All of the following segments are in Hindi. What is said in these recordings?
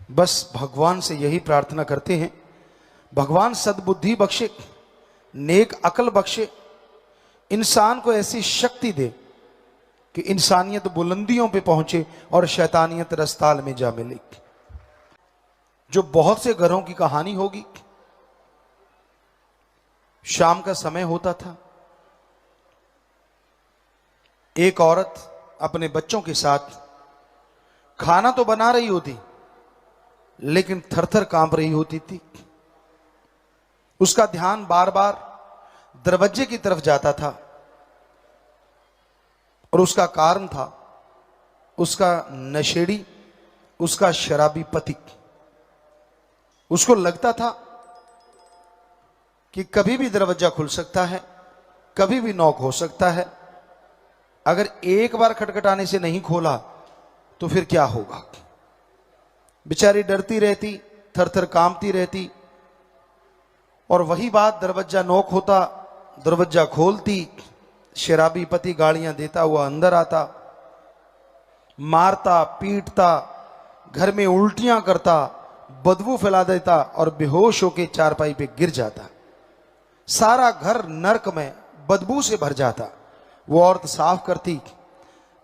बस भगवान से यही प्रार्थना करते हैं, भगवान सद्बुद्धि बख्शे, नेक अकल बख्शे, इंसान को ऐसी शक्ति दे कि इंसानियत बुलंदियों पे पहुंचे और शैतानियत रस्ताल में जा मिले। जो बहुत से घरों की कहानी होगी, शाम का समय होता था, एक औरत अपने बच्चों के साथ खाना तो बना रही होती लेकिन थरथर कांप रही होती थी। उसका ध्यान बार बार दरवाजे की तरफ जाता था और उसका कारण था उसका नशेड़ी, उसका शराबी पति। उसको लगता था कि कभी भी दरवाजा खुल सकता है, कभी भी नॉक हो सकता है, अगर एक बार खटखटाने से नहीं खोला तो फिर क्या होगा। बेचारी डरती रहती, थरथर कांपती रहती, और वही बात दरवाजा नॉक होता, दरवाजा खोलती, शराबी पति गालियां देता हुआ अंदर आता, मारता पीटता, घर में उल्टियां करता, बदबू फैला देता और बेहोश होकर चारपाई पे गिर जाता। सारा घर नरक में बदबू से भर जाता। वो औरत साफ करती,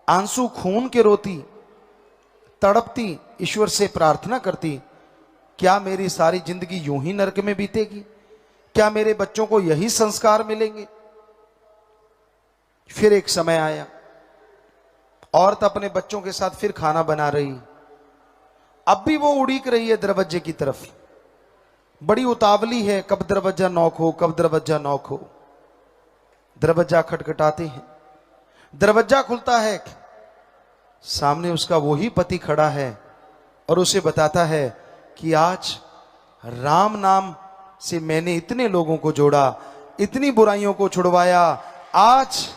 आंसू खून के रोती, तड़पती, ईश्वर से प्रार्थना करती, क्या मेरी सारी जिंदगी यूं ही नरक में बीतेगी? क्या मेरे बच्चों को यही संस्कार मिलेंगे? फिर एक समय आया, औरत अपने बच्चों के साथ फिर खाना बना रही, अब भी वो उड़ीक रही है दरवाजे की तरफ, बड़ी उतावली है, कब दरवाजा नॉक हो, कब दरवाजा नॉक हो। दरवाजा खटखटाते हैं, दरवाजा खुलता है, सामने उसका वही पति खड़ा है और उसे बताता है कि आज राम नाम से मैंने इतने लोगों को जोड़ा, इतनी बुराइयों को छुड़वाया, आज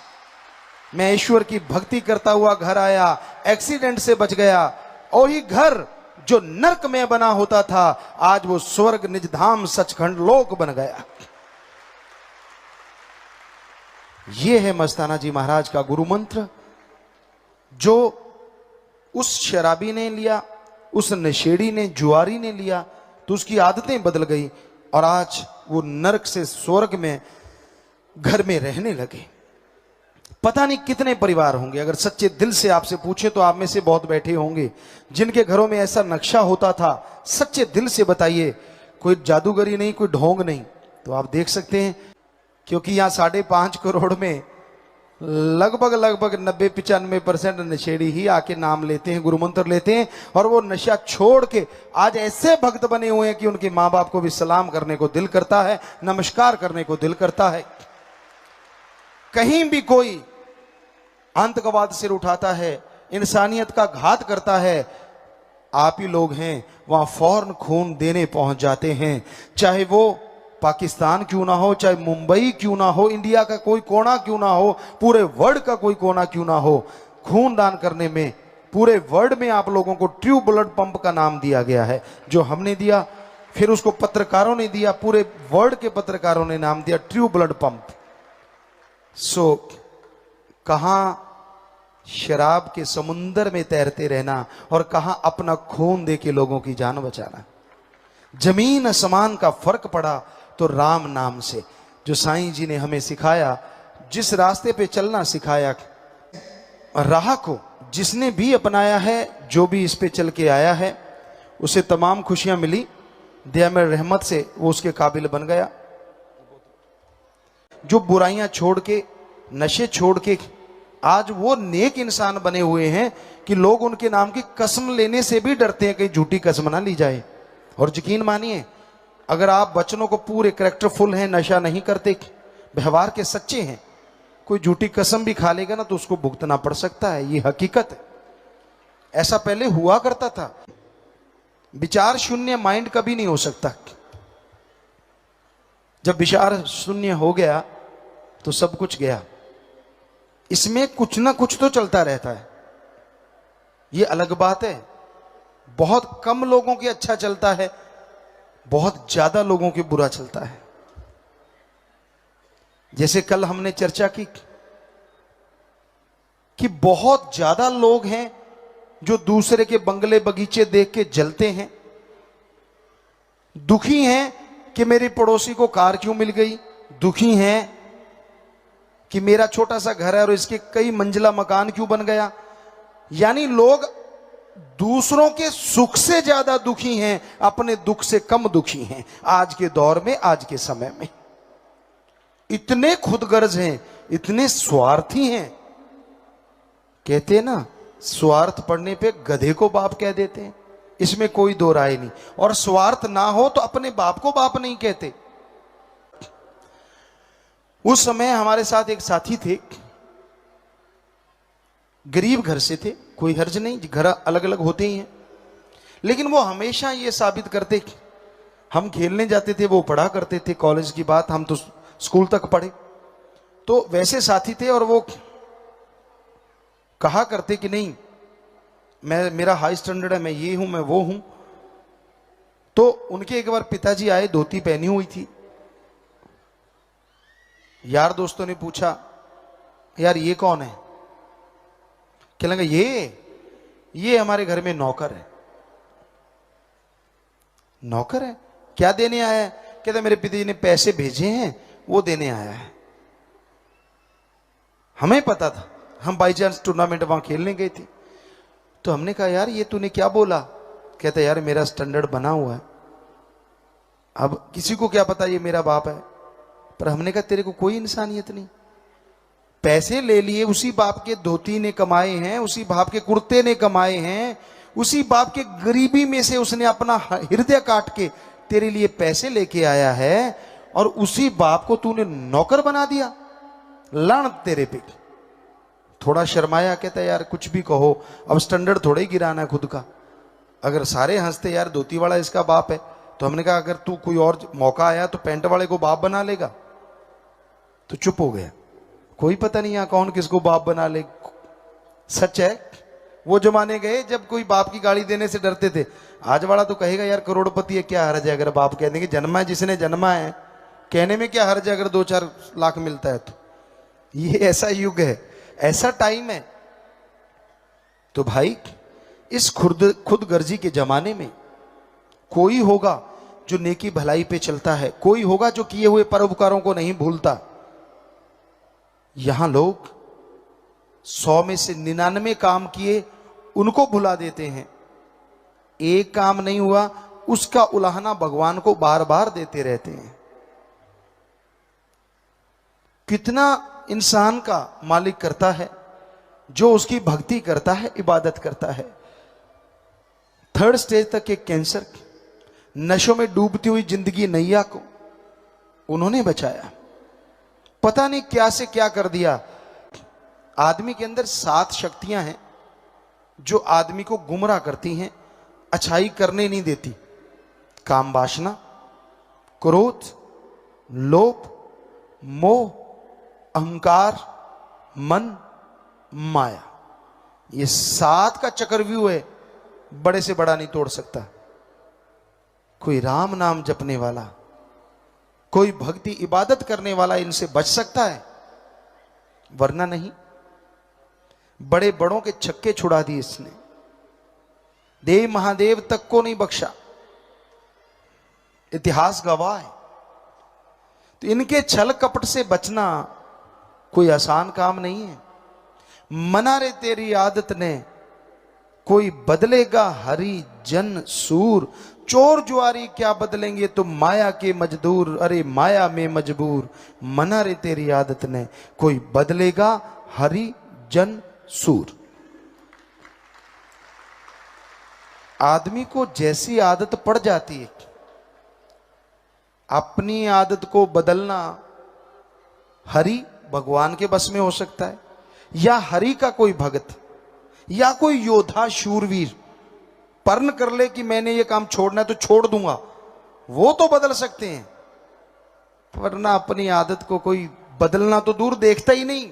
मैं ईश्वर की भक्ति करता हुआ घर आया, एक्सीडेंट से बच गया। वही घर जो नरक में बना होता था, आज वो स्वर्ग निजधाम सचखंड लोक बन गया। ये है मस्ताना जी महाराज का गुरु मंत्र, जो उस शराबी ने लिया, उस नशेड़ी ने, जुआरी ने लिया, तो उसकी आदतें बदल गई और आज वो नरक से स्वर्ग में घर में रहने लगे। पता नहीं कितने परिवार होंगे, अगर सच्चे दिल से आपसे पूछे तो आप में से बहुत बैठे होंगे जिनके घरों में ऐसा नक्शा होता था। सच्चे दिल से बताइए, कोई जादूगरी नहीं, कोई ढोंग नहीं, तो आप देख सकते हैं, क्योंकि यहाँ 5.5 करोड़ में लगभग 90-95% नशेड़ी ही आके नाम लेते हैं, गुरु मंत्र लेते हैं, और वो नशा छोड़ के आज ऐसे भक्त बने हुए हैं कि उनके माँ बाप को भी सलाम करने को दिल करता है, नमस्कार करने को दिल करता है। कहीं भी कोई आतंकवाद सिर उठाता है, इंसानियत का घात करता है, आप ही लोग हैं वहां फौरन खून देने पहुंच जाते हैं। चाहे वो पाकिस्तान क्यों ना हो, चाहे मुंबई क्यों ना हो, इंडिया का कोई कोना क्यों ना हो, पूरे वर्ल्ड का कोई कोना क्यों ना हो, खून दान करने में पूरे वर्ल्ड में आप लोगों को ट्रू ब्लड पंप का नाम दिया गया है, जो हमने दिया, फिर उसको पत्रकारों ने दिया, पूरे वर्ल्ड के पत्रकारों ने नाम दिया ट्रू ब्लड पंप। सो कहां शराब के समुंदर में तैरते रहना और कहां अपना खून दे के लोगों की जान बचाना। जमीन आसमान का फर्क पड़ा तो राम नाम से, जो साईं जी ने हमें सिखाया, जिस रास्ते पे चलना सिखाया, राह को जिसने भी अपनाया है, जो भी इस पे चल के आया है, उसे तमाम खुशियां मिली, दया में रहमत से वो उसके काबिल बन गया। जो बुराइयां छोड़ के, नशे छोड़ के आज वो नेक इंसान बने हुए हैं कि लोग उनके नाम की कसम लेने से भी डरते हैं, कहीं झूठी कसम ना ली जाए। और यकीन मानिए, अगर आप बच्चों को पूरे कैरेक्टरफुल हैं, नशा नहीं करते, व्यवहार के सच्चे हैं, कोई झूठी कसम भी खा लेगा ना तो उसको भुगतना पड़ सकता है, ये हकीकत है। ऐसा पहले हुआ करता था। विचार शून्य माइंड कभी नहीं हो सकता। जब विचार शून्य हो गया तो सब कुछ गया। इसमें कुछ ना कुछ तो चलता रहता है, ये अलग बात है। बहुत कम लोगों के अच्छा चलता है, बहुत ज्यादा लोगों के बुरा चलता है। जैसे कल हमने चर्चा की कि बहुत ज्यादा लोग हैं जो दूसरे के बंगले बगीचे देख के जलते हैं, दुखी हैं कि मेरे पड़ोसी को कार क्यों मिल गई, दुखी हैं कि मेरा छोटा सा घर है और इसके कई मंजिला मकान क्यों बन गया। यानी लोग दूसरों के सुख से ज्यादा दुखी हैं, अपने दुख से कम दुखी हैं। आज के दौर में, आज के समय में इतने खुदगर्ज हैं, इतने स्वार्थी हैं। कहते हैं ना, स्वार्थ पड़ने पे गधे को बाप कह देते हैं, इसमें कोई दो राय नहीं। और स्वार्थ ना हो तो अपने बाप को बाप नहीं कहते। उस समय हमारे साथ एक साथी थे, गरीब घर से थे, कोई हर्ज नहीं, घर अलग अलग होते ही हैं, लेकिन वो हमेशा ये साबित करते कि हम खेलने जाते थे, वो पढ़ा करते थे। कॉलेज की बात, हम तो स्कूल तक पढ़े, तो वैसे साथी थे। और वो कहा करते कि नहीं, मेरा हाई स्टैंडर्ड है, मैं ये हूं, मैं वो हूं। तो उनके एक बार पिताजी आए, धोती पहनी हुई थी। यार दोस्तों ने पूछा, यार ये कौन है? क्या लगा, ये हमारे घर में नौकर है। नौकर है? क्या देने आया है? कहता मेरे पिताजी ने पैसे भेजे हैं, वो देने आया है। हमें पता था, हम बाई चांस टूर्नामेंट वहां खेलने गए थे। तो हमने कहा यार ये तूने क्या बोला? कहता यार मेरा स्टैंडर्ड बना हुआ है, अब किसी को क्या पता ये मेरा बाप है। पर हमने कहा तेरे को कोई इंसानियत नहीं, पैसे ले लिए, उसी बाप के धोती ने कमाए हैं, उसी बाप के कुर्ते ने कमाए हैं, उसी बाप के गरीबी में से उसने अपना हृदय काट के तेरे लिए पैसे लेके आया है, और उसी बाप को तूने नौकर बना दिया। लान तेरे पे। थोड़ा शर्माया, कहता यार कुछ भी कहो, अब स्टैंडर्ड थोड़ा ही गिराना है खुद का। अगर सारे हंसते यार धोती वाला इसका बाप है, तो हमने कहा अगर तू कोई और मौका आया तो पैंट वाले को बाप बना लेगा। तो चुप हो गया, कोई पता नहीं यहां कौन किसको बाप बना ले। सच है, वो जमाने गए जब कोई बाप की गाड़ी देने से डरते थे। आज वाला तो कहेगा यार करोड़पति है, क्या हर्ज है अगर बाप कह देंगे जन्मा है जिसने जन्मा है, कहने में क्या हर्ज है अगर 2-4 लाख मिलता है तो। ये ऐसा युग है, ऐसा टाइम है। तो भाई इस खुदगर्जी के जमाने में कोई होगा जो नेकी भलाई पे चलता है, कोई होगा जो किए हुए परोपकारों को नहीं भूलता। यहां लोग 100 में से 99 काम किए, उनको भुला देते हैं। एक काम नहीं हुआ, उसका उलाहना भगवान को बार बार देते रहते हैं। कितना इंसान का मालिक करता है जो उसकी भक्ति करता है, इबादत करता है। 3rd स्टेज तक के कैंसर, नशों में डूबती हुई जिंदगी नैया को उन्होंने बचाया। पता नहीं क्या से क्या कर दिया। आदमी के अंदर 7 शक्तियां हैं जो आदमी को गुमराह करती हैं, अच्छाई करने नहीं देती। काम वासना, क्रोध, लोभ, मोह, अहंकार, मन, माया। ये 7 का चक्रव्यूह है, बड़े से बड़ा नहीं तोड़ सकता। कोई राम नाम जपने वाला, कोई भक्ति इबादत करने वाला इनसे बच सकता है, वरना नहीं। बड़े बड़ों के छक्के छुड़ा दिए इसने, देव महादेव तक को नहीं बख्शा। इतिहास गवाह है। तो इनके छल कपट से बचना कोई आसान काम नहीं है। मना रे तेरी आदत ने, कोई बदलेगा हरि जन सूर। चोर जुआरी क्या बदलेंगे तुम माया के मजदूर, अरे माया में मजबूर। मना रे तेरी आदत ने, कोई बदलेगा हरि जन सूर। आदमी को जैसी आदत पड़ जाती है, अपनी आदत को बदलना हरि भगवान के बस में हो सकता है, या हरि का कोई भक्त या कोई योद्धा शूरवीर पर्ण कर ले कि मैंने ये काम छोड़ना है तो छोड़ दूंगा, वो तो बदल सकते हैं। वरना अपनी आदत को कोई बदलना तो दूर देखता ही नहीं,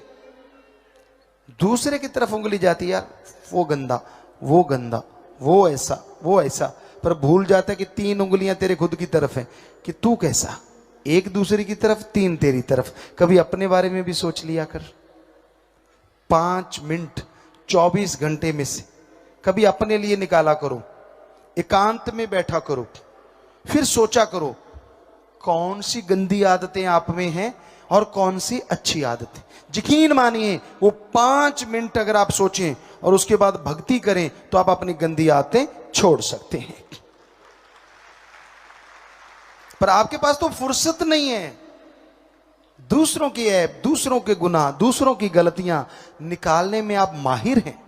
दूसरे की तरफ उंगली जाती, यार वो गंदा, वो गंदा, वो ऐसा, वो ऐसा। पर भूल जाता है कि 3 उंगलियां तेरे खुद की तरफ हैं, कि तू कैसा। एक दूसरे की तरफ, 3 तेरी तरफ। कभी अपने बारे में भी सोच लिया कर। 5 मिनट 24 घंटे में से कभी अपने लिए निकाला करो, एकांत में बैठा करो, फिर सोचा करो कौन सी गंदी आदतें आप में हैं और कौन सी अच्छी आदतें। यकीन मानिए वो 5 मिनट अगर आप सोचें और उसके बाद भक्ति करें तो आप अपनी गंदी आदतें छोड़ सकते हैं। पर आपके पास तो फुर्सत नहीं है। दूसरों की ऐब, दूसरों के गुनाह, दूसरों की गलतियां निकालने में आप माहिर हैं।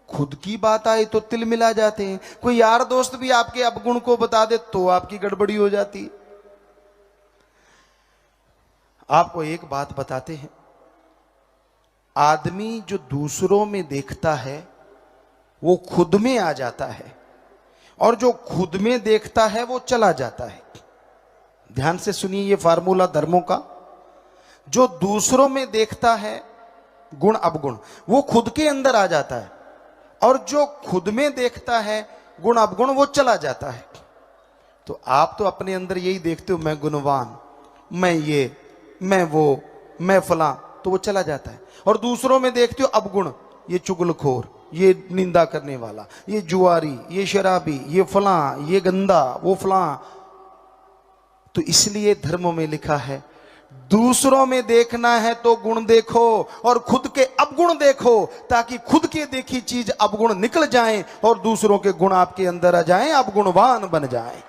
खुद की बात आए तो तिल मिला जाते हैं। कोई यार दोस्त भी आपके अवगुण को बता दे तो आपकी गड़बड़ी हो जाती है। आपको एक बात बताते हैं, आदमी जो दूसरों में देखता है वो खुद में आ जाता है और जो खुद में देखता है वो चला जाता है। ध्यान से सुनिए ये फार्मूला धर्मों का। जो दूसरों में देखता है गुण अवगुण वो खुद के अंदर आ जाता है और जो खुद में देखता है गुण अवगुण वो चला जाता है। तो आप तो अपने अंदर यही देखते हो, मैं गुणवान, मैं ये, मैं वो, मैं फलां, तो वो चला जाता है। और दूसरों में देखते हो अवगुण, ये चुगलखोर, ये निंदा करने वाला, ये जुआरी, ये शराबी, ये फलां, ये गंदा, वो फलां। तो इसलिए धर्मों में लिखा है दूसरों में देखना है तो गुण देखो और खुद के अवगुण देखो, ताकि खुद के देखी चीज अवगुण निकल जाएं और दूसरों के गुण आपके अंदर आ जाएं, आप गुणवान बन जाएं।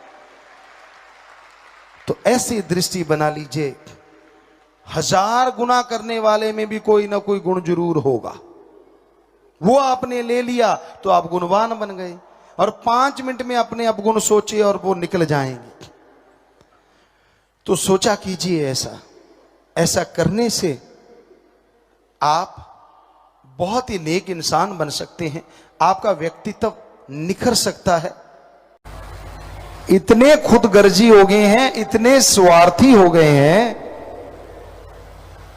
तो ऐसी दृष्टि बना लीजिए, 1000 गुना करने वाले में भी कोई ना कोई गुण जरूर होगा। वो आपने ले लिया तो आप गुणवान बन गए। और 5 मिनट में अपने अवगुण सोचे और वो निकल जाएंगे। तो सोचा कीजिए ऐसा करने से आप बहुत ही नेक इंसान बन सकते हैं। आपका व्यक्तित्व निखर सकता है। इतने खुदगर्जी हो गए हैं, इतने स्वार्थी हो गए हैं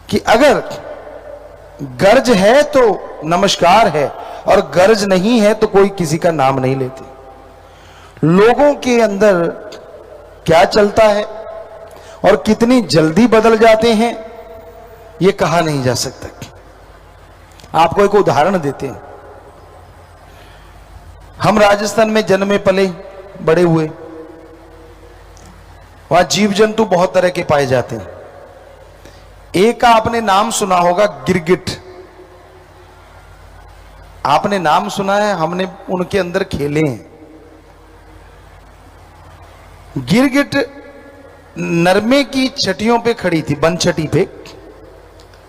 कि अगर गर्ज है तो नमस्कार है और गर्ज नहीं है तो कोई किसी का नाम नहीं लेते। लोगों के अंदर क्या चलता है और कितनी जल्दी बदल जाते हैं ये कहा नहीं जा सकता। आपको एक उदाहरण देते हैं। हम राजस्थान में जन्मे पले बड़े हुए, वहां जीव जंतु बहुत तरह के पाए जाते हैं। एक का आपने नाम सुना होगा, गिरगिट। आपने नाम सुना है, हमने उनके अंदर खेले हैं। गिरगिट नरमे की छटियों पे खड़ी थी, बनछटी पे,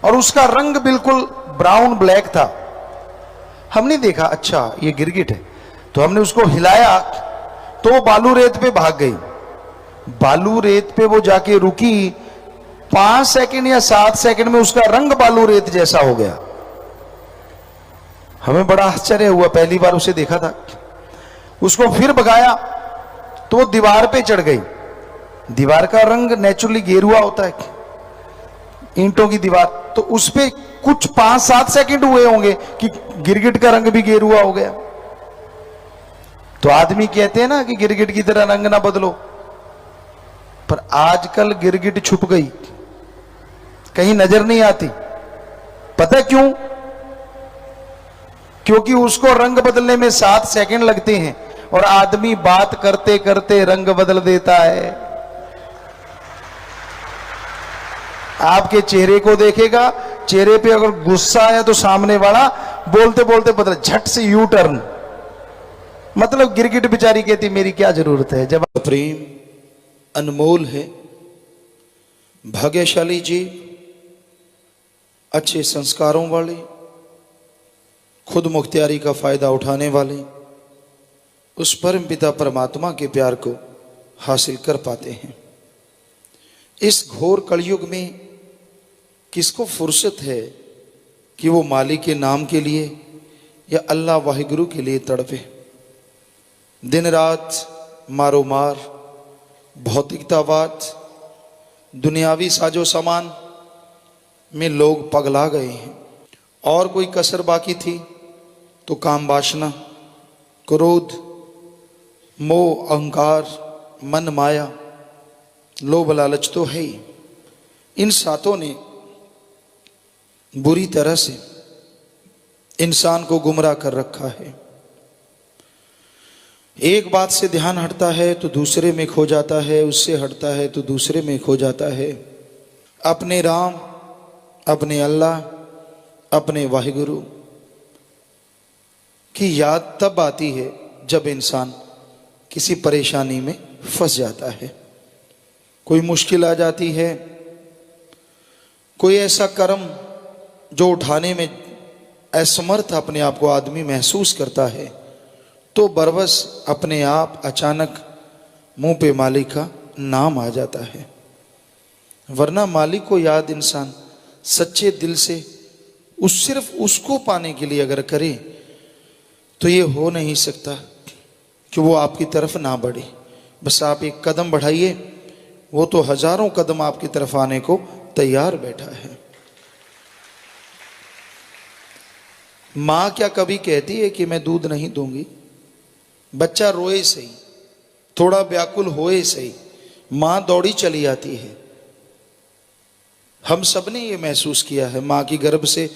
और उसका रंग बिल्कुल ब्राउन ब्लैक था। हमने देखा अच्छा ये गिरगिट है, तो हमने उसको हिलाया तो वो बालू रेत पे भाग गई। बालू रेत पे वो जाके रुकी, 5 सेकंड या 7 सेकंड में उसका रंग बालू रेत जैसा हो गया। हमें बड़ा आश्चर्य हुआ, पहली बार उसे देखा था। उसको फिर भगाया तो वो दीवार पे चढ़ गई। दीवार का रंग नेचुरली गेरुआ होता है, ईंटों की दीवार, तो उस पे कुछ 5-7 सेकंड हुए होंगे कि गिरगिट का रंग भी गेरुआ हो गया। तो आदमी कहते हैं ना कि गिरगिट की तरह रंग ना बदलो, पर आजकल गिरगिट छुप गई, कहीं नजर नहीं आती। पता क्यों? क्योंकि उसको रंग बदलने में 7 सेकंड लगते हैं और आदमी बात करते करते रंग बदल देता है। आपके चेहरे को देखेगा, चेहरे पे अगर गुस्सा है तो सामने वाला बोलते बोलते बदल, झट से यू टर्न। मतलब गिरगिट बेचारी कहती मेरी क्या जरूरत है। जब प्रेम अनमोल है, भाग्यशाली जीव, अच्छे संस्कारों वाले, खुद मुख्तियारी का फायदा उठाने वाले उस परम पिता परमात्मा के प्यार को हासिल कर पाते हैं। इस घोर कलयुग में किसको फुर्सत है कि वो मालिक के नाम के लिए या अल्लाह वाहिगुरु के लिए तड़पे। दिन रात मारो मार, भौतिकतावाद, दुनियावी साजो सामान में लोग पगला गए हैं। और कोई कसर बाकी थी तो काम वासना, क्रोध, मोह, अहंकार, मन माया, लोभ लालच तो है ही। इन सातों ने बुरी तरह से इंसान को गुमराह कर रखा है। एक बात से ध्यान हटता है तो दूसरे में खो जाता है, उससे हटता है तो दूसरे में खो जाता है। अपने राम, अपने अल्लाह, अपने वाहिगुरु की याद तब आती है जब इंसान किसी परेशानी में फंस जाता है, कोई मुश्किल आ जाती है, कोई ऐसा कर्म जो उठाने में असमर्थ अपने आप को आदमी महसूस करता है, तो बरबस अपने आप अचानक मुंह पे मालिक का नाम आ जाता है। वरना मालिक को याद इंसान सच्चे दिल से सिर्फ उसको पाने के लिए अगर करे तो ये हो नहीं सकता कि वो आपकी तरफ ना बढ़े। बस आप एक कदम बढ़ाइए, वो तो हजारों कदम आपकी तरफ आने को तैयार बैठा है। माँ क्या कभी कहती है कि मैं दूध नहीं दूंगी? बच्चा रोए सही, थोड़ा व्याकुल होए सही, माँ दौड़ी चली आती है। हम सब ने ये महसूस किया है, माँ की गर्भ से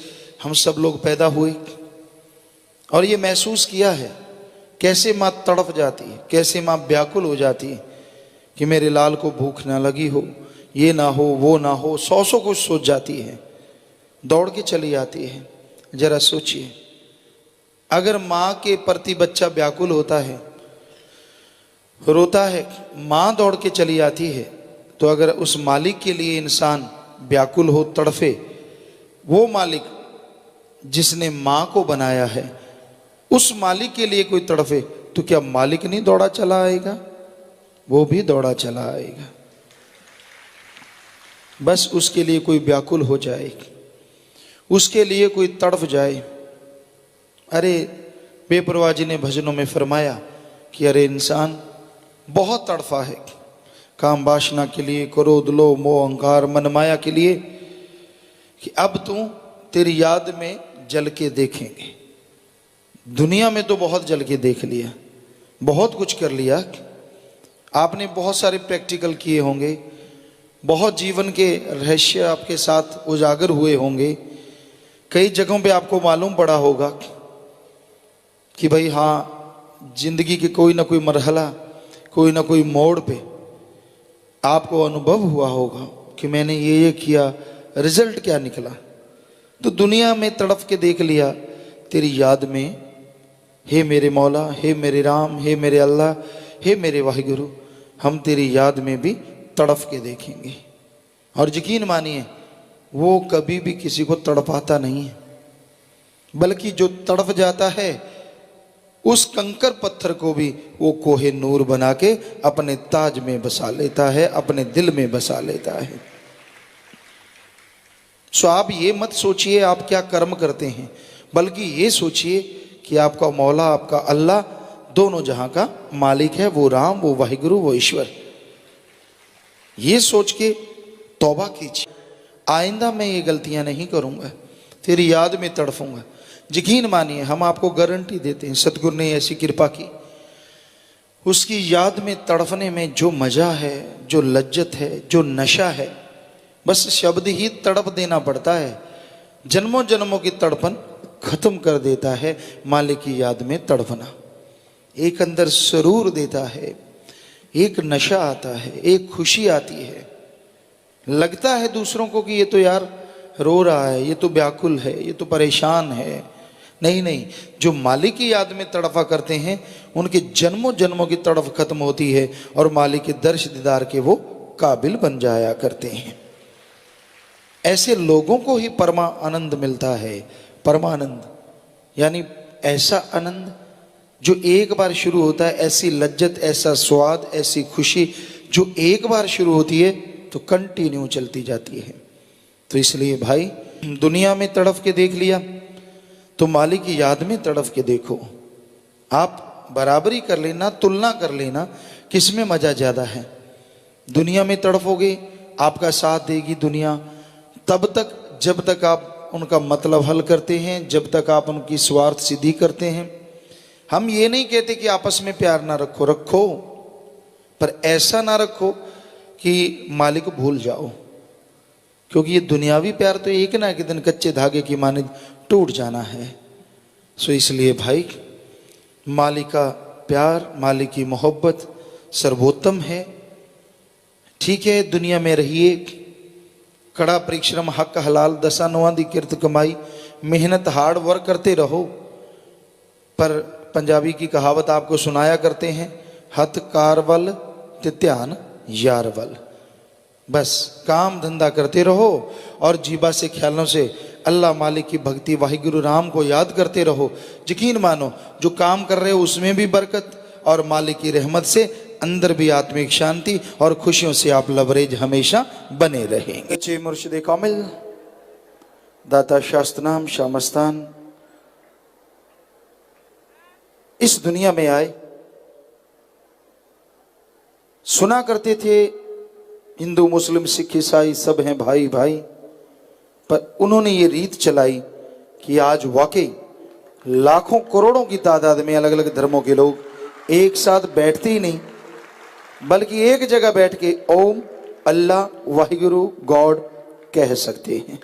हम सब लोग पैदा हुए और ये महसूस किया है कैसे माँ तड़प जाती है, कैसे माँ व्याकुल हो जाती है कि मेरे लाल को भूख ना लगी हो, ये ना हो, वो ना हो, सौ कुछ सोच जाती है, दौड़ के चली आती है। जरा सोचिए, अगर माँ के प्रति बच्चा व्याकुल होता है, रोता है, माँ दौड़ के चली आती है, तो अगर उस मालिक के लिए इंसान व्याकुल हो, तड़फे, वो मालिक जिसने माँ को बनाया है उस मालिक के लिए कोई तड़फे, तो क्या मालिक नहीं दौड़ा चला आएगा? वो भी दौड़ा चला आएगा। बस उसके लिए कोई व्याकुल हो जाए, उसके लिए कोई तड़फ जाए। अरे बेपरवाह जी ने भजनों में फरमाया कि अरे इंसान बहुत तड़फा है काम वासना के लिए, क्रोध लोभ मोह अहंकार मन माया के लिए, कि अब तू तेरी याद में जल के देखेंगे। दुनिया में तो बहुत जल के देख लिया, बहुत कुछ कर लिया, आपने बहुत सारे प्रैक्टिकल किए होंगे, बहुत जीवन के रहस्य आपके साथ उजागर हुए होंगे, कई जगहों पे आपको मालूम पड़ा होगा कि भाई हाँ, जिंदगी के कोई ना कोई मरहला, कोई ना कोई मोड़ पे आपको अनुभव हुआ होगा कि मैंने ये किया, रिजल्ट क्या निकला। तो दुनिया में तड़प के देख लिया, तेरी याद में हे मेरे मौला, हे मेरे राम, हे मेरे अल्लाह, हे मेरे वाहिगुरु, हम तेरी याद में भी तड़प के देखेंगे। और यकीन मानिए वो कभी भी किसी को तड़पाता नहीं है, बल्कि जो तड़प जाता है उस कंकर पत्थर को भी वो कोहे नूर बना के अपने ताज में बसा लेता है, अपने दिल में बसा लेता है। सो आप ये मत सोचिए आप क्या कर्म करते हैं, बल्कि ये सोचिए कि आपका मौला, आपका अल्लाह दोनों जहां का मालिक है, वो राम, वो वाहिगुरु, वो ईश्वर। ये सोच के तौबा कीजिए, आइंदा मैं ये गलतियां नहीं करूंगा, तेरी याद में तड़फूंगा। यकीन मानिए हम आपको गारंटी देते हैं, सतगुरु ने ऐसी कृपा की, उसकी याद में तड़फने में जो मजा है, जो लज्जत है, जो नशा है, बस शब्द ही तड़प देना पड़ता है, जन्मों जन्मों की तड़पन खत्म कर देता है। मालिक की याद में तड़पना एक अंदर सरूर देता है, एक नशा आता है, एक खुशी आती है। लगता है दूसरों को कि ये तो यार रो रहा है, ये तो व्याकुल है, ये तो परेशान है। नहीं नहीं, जो मालिक की याद में तड़फा करते हैं उनके जन्मों जन्मों की तड़फ खत्म होती है और मालिक के दर्श दीदार के वो काबिल बन जाया करते हैं। ऐसे लोगों को ही परमा आनंद मिलता है। परमानंद यानी ऐसा आनंद जो एक बार शुरू होता है, ऐसी लज्जत, ऐसा स्वाद, ऐसी खुशी जो एक बार शुरू होती है तो कंटिन्यू चलती जाती है। तो इसलिए भाई, दुनिया में तड़फ के देख लिया तो मालिक की याद में तड़फ के देखो। आप बराबरी कर लेना, तुलना कर लेना, किसमें मजा ज्यादा है। दुनिया में तड़फोगे, आपका साथ देगी दुनिया तब तक जब तक आप उनका मतलब हल करते हैं, जब तक आप उनकी स्वार्थ सिद्धि करते हैं। हम ये नहीं कहते कि आपस में प्यार ना रखो, रखो, पर ऐसा ना रखो कि मालिक भूल जाओ, क्योंकि ये दुनियावी प्यार तो एक ना एक दिन कच्चे धागे की माने टूट जाना है। सो इसलिए भाई, मालिक का प्यार, मालिक की मोहब्बत सर्वोत्तम है। ठीक है, दुनिया में रहिए, कड़ा परिश्रम, हक हलाल, दसा नौवां दी किरत कमाई, मेहनत हार्ड वर्क करते रहो। पर पंजाबी की कहावत आपको सुनाया करते हैं, हथ कार वल ते ध्यान यार वल। बस काम धंधा करते रहो और जीबा से ख्यालों से अल्लाह मालिक की भक्ति, वाहिगुरु राम को याद करते रहो। यकीन मानो जो काम कर रहे हो उसमें भी बरकत और मालिक की रहमत से अंदर भी आत्मिक शांति और खुशियों से आप लबरेज हमेशा बने रहेंगे। चे मुर्शिद कामिल दाता शास्त्रनाम शाह मस्तान इस दुनिया में आए। सुना करते थे हिंदू मुस्लिम सिख ईसाई सब हैं भाई भाई, पर उन्होंने ये रीत चलाई कि आज वाकई लाखों करोड़ों की तादाद में अलग अलग धर्मों के लोग एक साथ बैठते ही नहीं, बल्कि एक जगह बैठ के ओम, अल्लाह, वाहिगुरु, गॉड कह सकते हैं।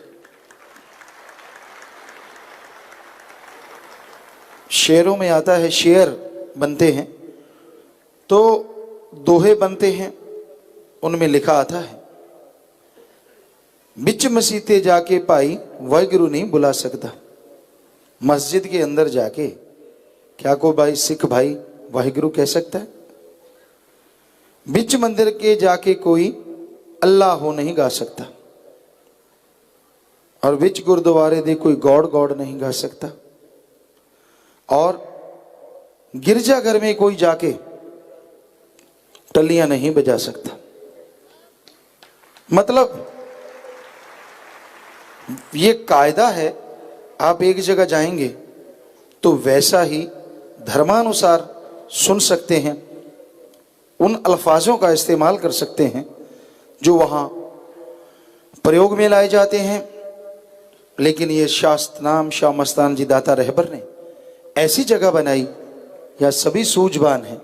शेरों में आता है, शेर बनते हैं तो दोहे बनते हैं, उनमें लिखा आता है, बिच मसीते जाके भाई वाहिगुरु नहीं बुला सकता। मस्जिद के अंदर जाके क्या कोई भाई सिख भाई वाहिगुरु कह सकता है? बिच मंदिर के जाके कोई अल्लाह हो नहीं गा सकता और बिच गुरुद्वारे दे कोई गॉड गॉड नहीं गा सकता और गिरजाघर में कोई जाके टलियां नहीं बजा सकता। मतलब ये कायदा है, आप एक जगह जाएंगे तो वैसा ही धर्मानुसार सुन सकते हैं, उन अल्फाजों का इस्तेमाल कर सकते हैं जो वहां प्रयोग में लाए जाते हैं। लेकिन ये शास्त्रनाम शाह मस्तान जी दाता रहबर ने ऐसी जगह बनाई, या सभी सूझबान हैं।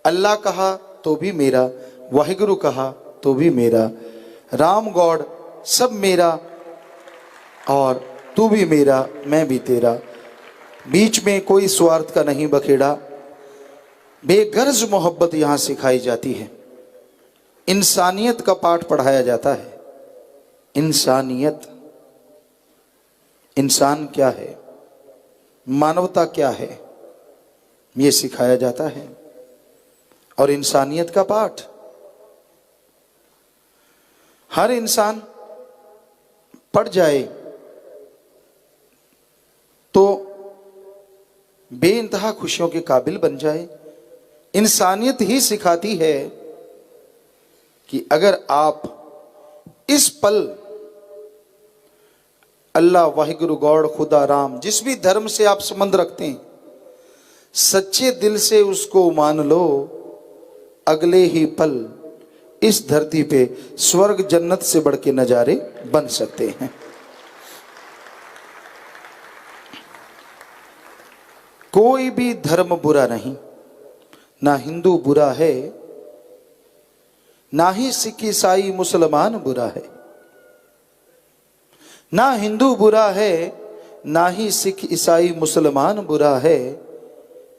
अल्लाह कहा तो भी मेरा, वाहिगुरु कहा तो भी मेरा, राम गॉड सब मेरा और तू भी मेरा मैं भी तेरा। बीच में कोई स्वार्थ का नहीं बखेड़ा, बेगर्ज मोहब्बत यहां सिखाई जाती है। इंसानियत का पाठ पढ़ाया जाता है। इंसानियत, इंसान क्या है, मानवता क्या है, यह सिखाया जाता है। और इंसानियत का पाठ हर इंसान पढ़ जाए तो बेइंतहा खुशियों के काबिल बन जाए। इंसानियत ही सिखाती है कि अगर आप इस पल अल्लाह, वाहिगुरु, गॉड, खुदा, राम, जिस भी धर्म से आप संबंध रखते हैं, सच्चे दिल से उसको मान लो, अगले ही पल इस धरती पे स्वर्ग जन्नत से बढ़ के नजारे बन सकते हैं। कोई भी धर्म बुरा नहीं, ना हिंदू बुरा है, ना ही सिख ईसाई मुसलमान बुरा है। ना हिंदू बुरा है, ना ही सिख ईसाई मुसलमान बुरा है।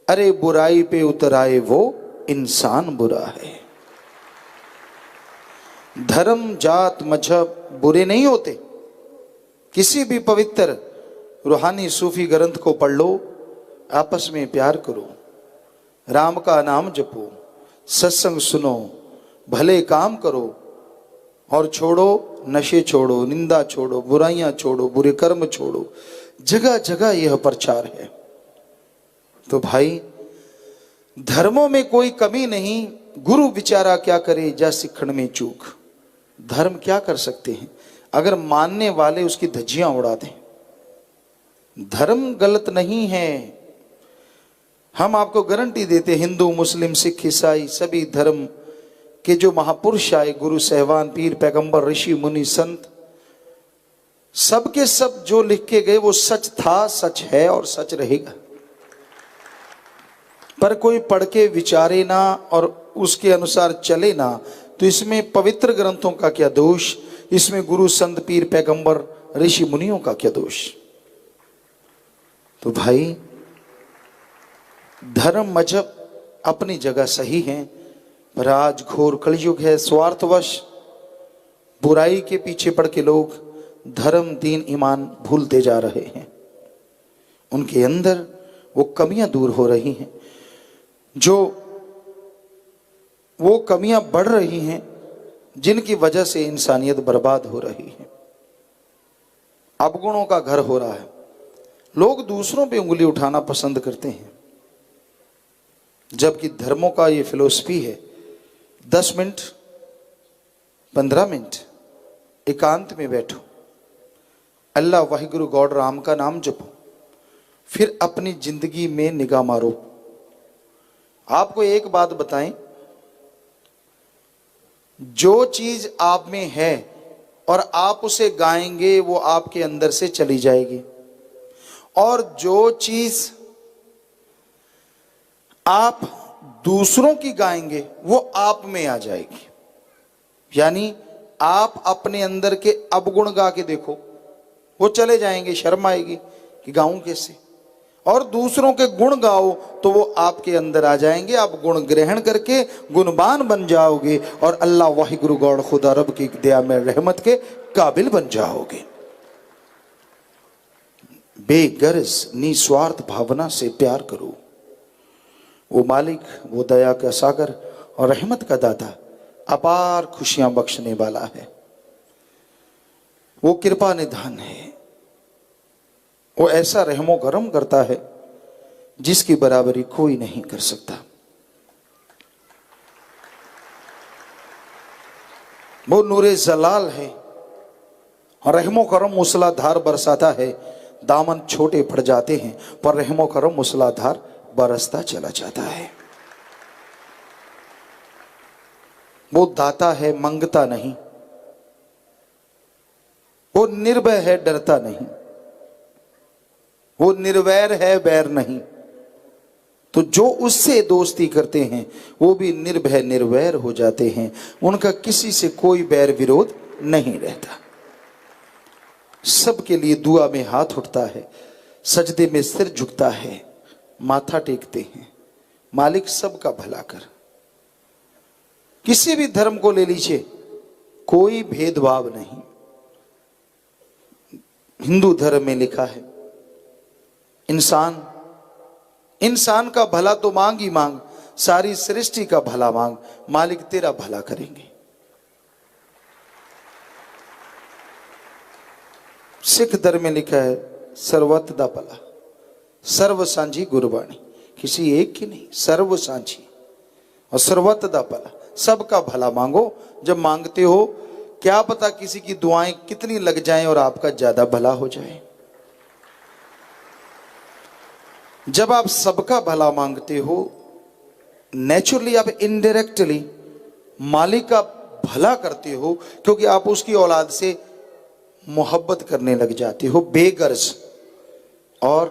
अरे बुराई पे उतराए वो इंसान बुरा है। धर्म, जात, मजहब बुरे नहीं होते। किसी भी पवित्र रूहानी सूफी ग्रंथ को पढ़ लो, आपस में प्यार करो, राम का नाम जपो, सत्संग सुनो, भले काम करो और छोड़ो नशे, छोड़ो निंदा, छोड़ो बुराइयां, छोड़ो बुरे कर्म, छोड़ो। जगह जगह यह प्रचार है। तो भाई धर्मों में कोई कमी नहीं। गुरु बिचारा क्या करे जा सिखण में चूक। धर्म क्या कर सकते हैं अगर मानने वाले उसकी धज्जियां उड़ा दें। धर्म गलत नहीं है, हम आपको गारंटी देते, हिंदू, मुस्लिम, सिख, ईसाई सभी धर्म के जो महापुरुष आए, गुरु सहवान, पीर, पैगंबर, ऋषि, मुनि, संत, सब के सब जो लिख के गए वो सच था, सच है और सच रहेगा। पर कोई पढ़ के विचारे ना और उसके अनुसार चले ना, तो इसमें पवित्र ग्रंथों का क्या दोष, इसमें गुरु, संत, पीर, पैगंबर, ऋषि, मुनियों का क्या दोष। तो भाई धर्म, मजहब अपनी जगह सही हैं, पर आज घोर कलयुग है। स्वार्थवश बुराई के पीछे पड़ के लोग धर्म, दीन, ईमान भूलते जा रहे हैं। उनके अंदर वो कमियां दूर हो रही हैं, जो वो कमियां बढ़ रही हैं जिनकी वजह से इंसानियत बर्बाद हो रही है। अवगुणों का घर हो रहा है। लोग दूसरों पे उंगली उठाना पसंद करते हैं, जबकि धर्मों का ये फिलॉसफी है 10 मिनट 15 मिनट एकांत में बैठो, अल्लाह वाहिगुरु गॉड राम का नाम जपो, फिर अपनी जिंदगी में निगाह मारो। आपको एक बात बताएं, जो चीज आप में है और आप उसे गाएंगे वो आपके अंदर से चली जाएगी, और जो चीज आप दूसरों की गाएंगे वो आप में आ जाएगी। यानी आप अपने अंदर के अवगुण गा के देखो, वो चले जाएंगे, शर्म आएगी कि गाऊं कैसे, और दूसरों के गुण गाओ तो वो आपके अंदर आ जाएंगे। आप गुण ग्रहण करके गुणवान बन जाओगे और अल्लाह वाहिगुरु गॉड खुदा रब की दया में रहमत के काबिल बन जाओगे। बेगर्ज निस्वार्थ भावना से प्यार करो। वो मालिक, वो दया का सागर और रहमत का दाता, अपार खुशियां बख्शने वाला है। वो कृपा निधान है। वो ऐसा रहमो करम करता है जिसकी बराबरी कोई नहीं कर सकता। वो नूरे जलाल है और रहमो करम मूसलाधार बरसाता है। दामन छोटे पड़ जाते हैं पर रहमो करम मूसलाधार बरसता चला जाता है। वो दाता है, मंगता नहीं। वो निर्भय है, डरता नहीं। वो निर्वैर है, वैर नहीं। तो जो उससे दोस्ती करते हैं वो भी निर्भय निर्वैर हो जाते हैं। उनका किसी से कोई बैर विरोध नहीं रहता। सबके लिए दुआ में हाथ उठता है, सजदे में सिर झुकता है, माथा टेकते हैं। मालिक सबका भला कर। किसी भी धर्म को ले लीजिए, कोई भेदभाव नहीं। हिंदू धर्म में लिखा है इंसान का भला तो मांग ही मांग, सारी सृष्टि का भला मांग, मालिक तेरा भला करेंगे। सिख धर्म में लिखा है सर्वत दा भला, सर्व सांझी गुरबाणी, किसी एक की नहीं, सर्व सांझी और सर्वत दा भला, सबका भला मांगो। जब मांगते हो क्या पता किसी की दुआएं कितनी लग जाएं और आपका ज्यादा भला हो जाए। जब आप सबका भला मांगते हो, नेचुरली आप इनडायरेक्टली मालिक का भला करते हो, क्योंकि आप उसकी औलाद से मोहब्बत करने लग जाते हो बेगर्ज। और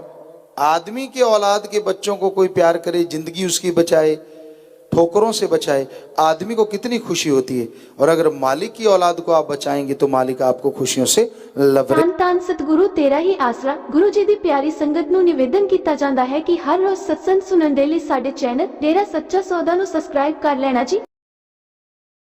आदमी के औलाद के बच्चों को कोई प्यार करे, जिंदगी उसकी बचाए, ठोकरों से बचाए, आदमी को कितनी खुशी होती है। और अगर मालिक की औलाद को आप बचाएंगे तो मालिक आपको खुशियों से लवरे। ਧੰਨ ਸਤਿਗੁਰੂ ਤੇਰਾ ਹੀ ਆਸਰਾ। ਗੁਰੂ ਜੀ ਦੀ ਪਿਆਰੀ ਸੰਗਤ ਨੂੰ ਨਿਵੇਦਨ ਕੀਤਾ ਜਾਂਦਾ ਹੈ ਕਿ ਹਰ ਰੋਜ਼ ਸਤਸੰਗ ਸੁਣਨ ਦੇ ਲਈ ਸਾਡੇ ਚੈਨਲ ਡੇਰਾ ਸੱਚਾ ਸੌਦਾ ਨੂੰ ਸਬਸਕ੍ਰਾਈਬ ਕਰ ਲੈਣਾ ਜੀ।